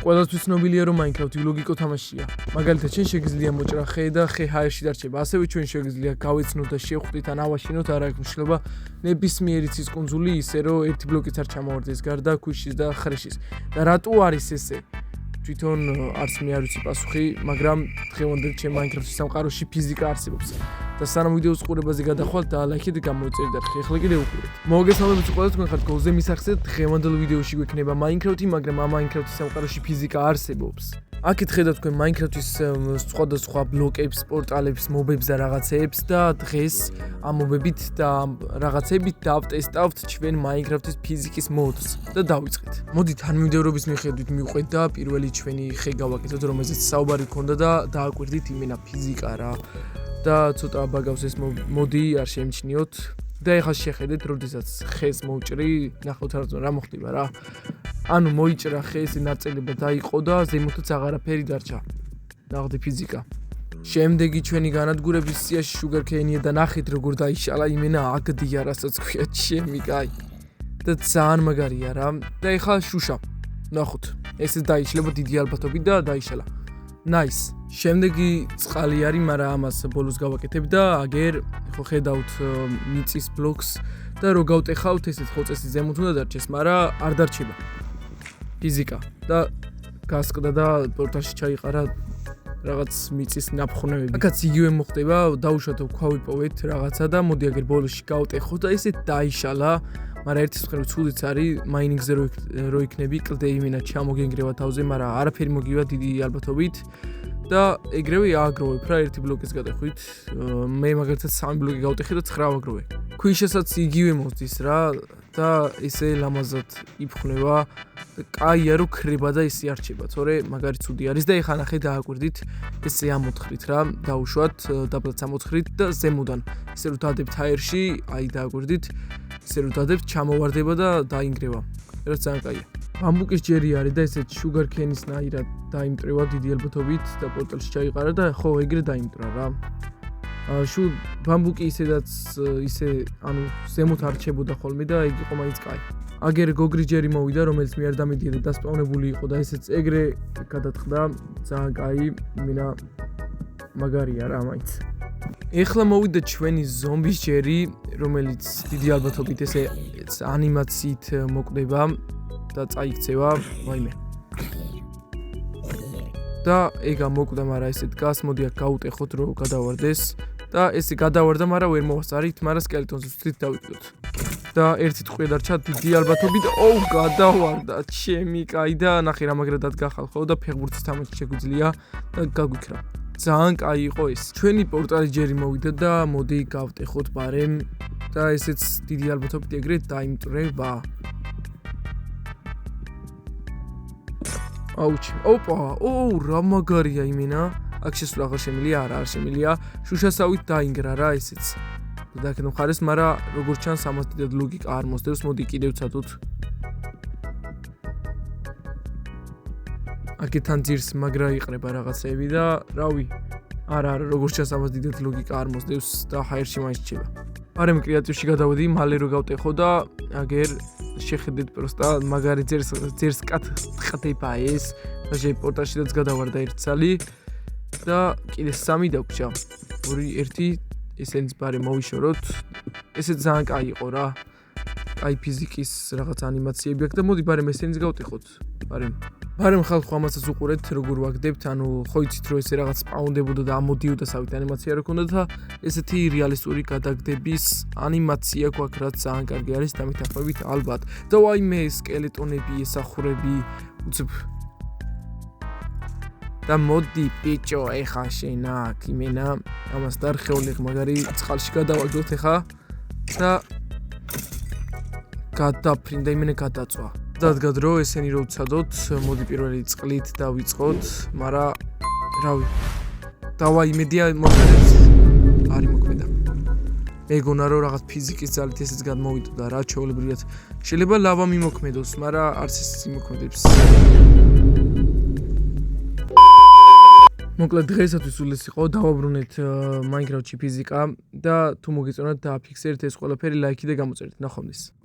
ყველასთვის ცნობილია, რომ Minecraft-ი ლოგიკო თამაშია. მაგალითად, ჩვენ შეგიძლია მოჭრა ხე და ხე ჰაერში დარჩება. ასევე ჩვენ შეგიძლია გავეცნოთ და შევხვდით ან ავაშინოთ, არ აქვს მნიშვნელობა, ნებისმიერი ცის კუნძული ისე, რომ ერთი ბლოკიც არ ჩამოვარდეს გარდა ქვიშის და ხრეშის. და რატო არის ესე? თვითონ არც მე არ ვიცი პასუხი, მაგრამ დღევანდელ ჩემ Minecraft-ის სამყაროში ფიზიკა არსებობს. და სანამ ვიდეოს ყურებაზე გადახვალთ და ლაიქით გამოიწერეთ და ხეხლა კიდე უყურეთ. მოგესალმებით ყველა თქვენ ხართ გოლზე მისახცეთ, დღევანდელ ვიდეოში გვექნება Minecraft-ი, მაგრამ ამ Minecraft-ის სამყაროში ფიზიკა არსებობს. აქეთ ხედავთ თქვენ Minecraft-ის სხვადასხვა ბლოკებს, პორტალებს, მობებს და რაღაცეებს და დღეს ამ მობებით და რაღაცებით დავტესტავთ ჩვენ Minecraft-ის ფიზიკის მოდს და დავიწყეთ. მოდით ამ მიმდევრობის მიხედვით მივყვეთ და პირველი ჩვენი ხე გავაკეთოთ, რომელზეც საუბარი გქონდა და დააკვირდით იმენა ფიზიკა რა. და ცოტა ბაგავს ეს მოდი არ შეიმჩნიოთ და ეხლა შეხედეთ, როდესაც ხეს მოვჭრი, ნახავთ რა მოხდება რა. ანუ მოიჭრა ხე ეს ნაწილება დაიყო და ზემოთაც აღარაფერი დარჩა. ნახეთ ფიზიკა. შემდეგი ჩვენი განადგურების სიაში sugarcane-ია და ნახეთ როგორ დაიშალა იმენა აგდია, რასაც ქვია ჩემი კაი. და ძალიან მაგარია რა. და ეხლა შუშა. ნახოთ. ესე დაიშლება დიდი ალბათობით და დაიშალა. Nice. შემდეგი წყალი არის, მაგრამ ამას ბოლოს გავაკეთებ და აგერ ხო ხედავთ მიწის ბლოკს და რო გავტეხავთ ესეთ ხო წესი ზემოთ უნდა დარჩეს, მაგრამ არ დარჩება. ფიზიკა და გასკდა და პორტალში ჩაიყარა რაღაც მიწის ნაფხუნებები. აქაც იგივე მოხდება, დაუშვათ ქვავიპოვეთ რაღაცა და მოდი აგერ ბოლოსში გავტეხოთ და ესე დაიშალა. მაგრამ ერთის მხრივ ცუდიც არის, მაინინგზე რო იქნები, კლდე იმენა ჩამოგენგრევა თავზე, მაგრამ არაფერი მოგივა დიდი ალბათობით. და ეგრევე ააგროვებ რა ერთი ბლოკის გადახვით. მე მაგალითად 3 ბლოკი გავტეხე და 9 ვაგროვე. ქვიშასაც იგივე მოძდის რა და ესე ლამაზად იფხნება. კაია რო ქრება და ესე არჩება, თორე მაგარი ცუდი არის და ეხლა ნახე დააკვირდით, ესე ამოთხრით რა, დაუშვათ დაბლაც ამოთხრით და ზემოდან ესე რო დადებთ ჰაერში, აი დააკვირდით, ესე რო დადებთ ჩამოვარდება და დაინგრევა. რაც ძალიან კაია. ბამბუკის ჯერი არის და ესეც sugarcane-ის ნაირად დაიმტრევა დიდი ალბათობით და პორტალში ჩაიყარა და ხო ეგრე დაიმტრა რა. ბამბუკი ისედაც ისე ანუ ზემოთ არჩებოდა ხოლმე და ეგ იყო მაინც კაი. აგერ გოგრი ჯერი მოვიდა, რომელიც მე არ დამედიოდა და დასპავნებული იყო და ესეც ეგრე გადაწყდა, ძალიან კაი, იმენა მაგარია რა მაინც. ეხლა მოვიდა ჩვენი ზომბის ჯერი, რომელიც დიდი ალბათობით ესე ანიმაციით მოკვდება და წაიქცევა, ვაიმე. და ეგა მოკვდა, მაგრამ ესე დგას, მოდი აქ გავუტეხოთ, რომ გადავარდეს და ესე გადავარდა, მაგრამ ვერ მოვასწარით, მაგრამ სკელეტონს ვთქვით დავიკვდოთ. და ერთი ტყვია დარჩა დიდი ალბათობით, გადავარდა, ჩემი კაი და ნახე რა მაგრადად გახალხო და ფეხბურთის თამაში შეგვიძლია და გაგვიქრა. ძალიან კაი იყო ეს. ჩვენი პორტალი ჯერი მოვიდა და მოდი გავტეხოთ ბარემ და ესეც დიდი ალბათობით ეგრე დაიმტრევა. აუჩი. რა მაგარია იმენა. აქ შესვლა აღარ შემიძლია, არ შემიძლია. შუშასავით დაინგრა რა ესეც. და აქ მხარეს, მაგრამ როგორც ჩანს ამას დიდად ლოგიკა არ მოსდევს, მოდი კიდევ ცადოთ. აქეთან ძირს მაგრა იყრება რაღაცები და რავი. არა, როგორც ჩანს ამას დიდად ლოგიკა არ მოსდევს და ჰაერში მაინც რჩება. არემ კრეატივში გადავედი, მალე რო გავტეხო და აგერ შეხედეთ პროსტა მაგარი ძერს ყდება ეს და პორტალშიც გადავარდა ერთ ცალი და კიდე 3 დაგვრჩა. 2 ესენიც ბარე მოვიშოროთ. ესე ძალიან კაი იყო რა. აი ფიზიკის რაღაც ანიმაციები აქვს და მოდი ბარემ ესენიც გავტეხოთ. ბარემ ხალხო ამასაც უყურეთ როგორ ვაგდებთ, ანუ ხო იცით რომ ესე რაღაც სპაუნდებოდა და ამოდიოდა სავით ანიმაცია რო ქონდა და ესეთი რეალისტური გადაგდების ანიმაცია გვაქვს, რაც ძალიან კარგი არის და მეთანხმებით ალბათ. და ვაიმე სკელეტონები, ესახურები, უცებ და მოდი პიჭო ეხა შენ აქ იმენა ამას დარხეულიყ მაგარი წყალში გადავაგდოთ ეხა და გადაფრინდა იმენა გადაწვა. დადგა დრო ესენი რო ვცადოთ, მოდი პირველი წყლით დავიწყოთ, მაგრამ რავი. დავა იმედია მოქმედებს. არი მოქმედა. მეგონა რომ რაღაც ფიზიკის ძალით ესეც გადმოვიდოდა რა, ჩვეულებრივად. შეიძლება ლავა მიმოქმედოს, მაგრამ არც ეს იმოქმედებს. მოკლედ დღეისათვის სულ ეს იყო, დავაბრუნეთ Minecraft-ში ფიზიკა და თუ მოგეწონათ დააფიქსერეთ ეს ყველაფერი ლაიქი და გამოწერეთ. ნახვამდის.